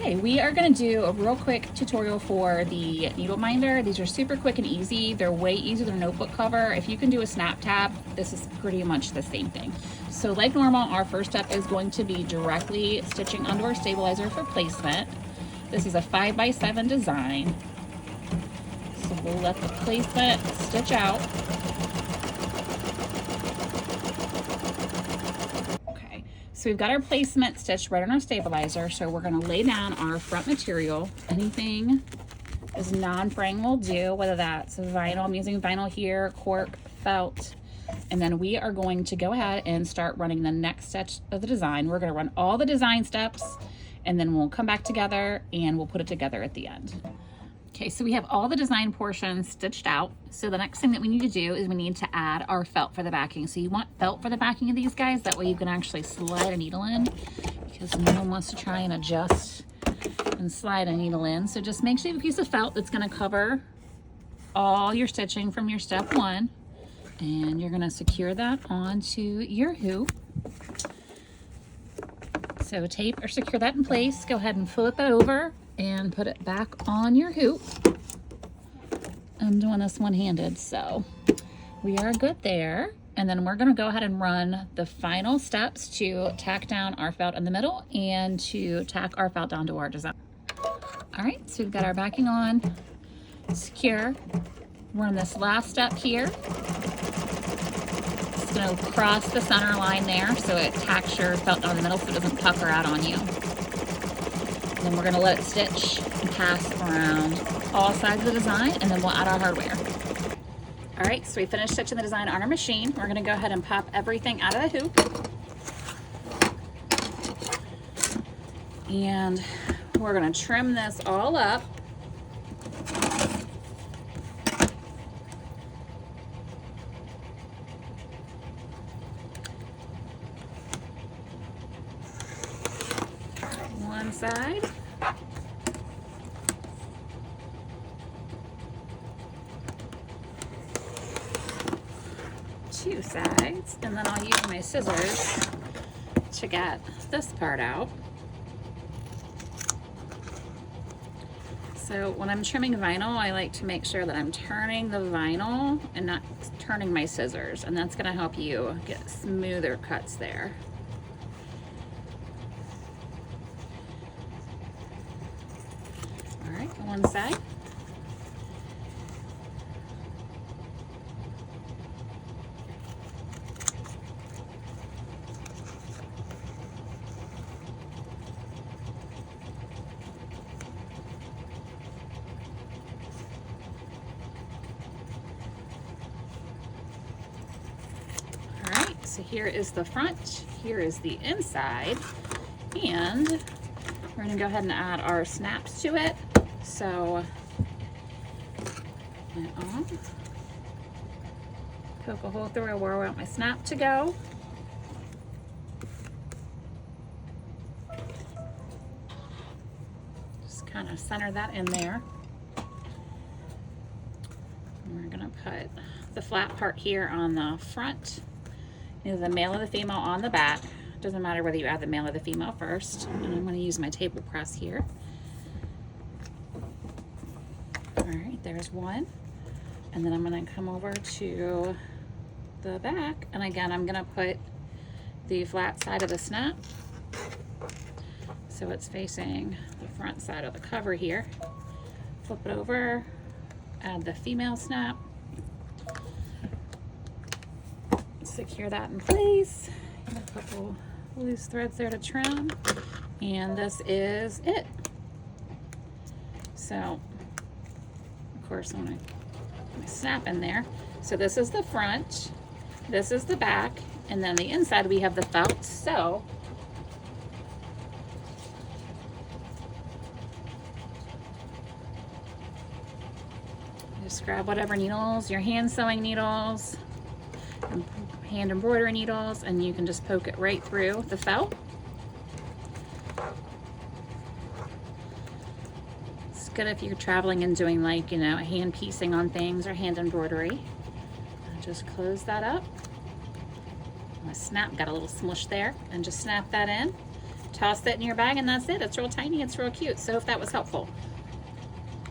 Okay, we are going to do a real quick tutorial for the needle minder. These are super quick and easy. They're way easier than a notebook cover. If you can do a snap tab, this is pretty much the same thing. So like normal, our first step is going to be directly stitching onto our stabilizer for placement. This is a 5x7 design. So we'll let the placement stitch out. So we've got our placement stitched right on our stabilizer. So we're gonna lay down our front material. Anything is non-fraying will do, whether that's vinyl, I'm using vinyl here, cork, felt. And then we are going to go ahead and start running the next stitch of the design. We're gonna run all the design steps and then we'll come back together and we'll put it together at the end. Okay, so we have all the design portions stitched out. So the next thing that we need to do is we need to add our felt for the backing. So you want felt for the backing of these guys, that way you can actually slide a needle in, because no one wants to try and adjust and slide a needle in. So just make sure you have a piece of felt that's gonna cover all your stitching from your step one, and you're gonna secure that onto your hoop. So tape or secure that in place. Go ahead and flip it over and put it back on your hoop. I'm doing this one-handed, so we are good there. And then we're gonna go ahead and run the final steps to tack down our felt in the middle and to tack our felt down to our design. All right, so we've got our backing on, secure. We're on this last step here. It's gonna cross the center line there so it tacks your felt down the middle so it doesn't pucker out on you. Then we're gonna let it stitch and pass around all sides of the design, and then we'll add our hardware. All right, so we finished stitching the design on our machine. We're gonna go ahead and pop everything out of the hoop. And we're gonna trim this all up. One side. Two sides, and then I'll use my scissors to get this part out. So when I'm trimming vinyl, I like to make sure that I'm turning the vinyl and not turning my scissors, and that's gonna help you get smoother cuts there. All right, one side. So here is the front, here is the inside, and we're gonna go ahead and add our snaps to it. So, poke a hole through where I want my snap to go. Just kind of center that in there. And we're gonna put the flat part here on the front. Is the male or the female on the back. Doesn't matter whether you add the male or the female first. And I'm going to use my table press here. All right, there's one. And then I'm going to come over to the back. And again, I'm going to put the flat side of the snap, so it's facing the front side of the cover here. Flip it over, add the female snap. Secure that in place. A couple loose threads there to trim, and this is it. So, of course, I'm gonna put my snap in there. So this is the front, this is the back, and then the inside we have the felt. So just grab whatever needles, your hand sewing needles, hand embroidery needles, and you can just poke it right through the felt. It's good if you're traveling and doing, like, you know, hand piecing on things or hand embroidery. Just close that up. My snap got a little smush there, and just snap that in toss that in your bag, and that's it. It's real tiny. It's real cute. So if that was helpful.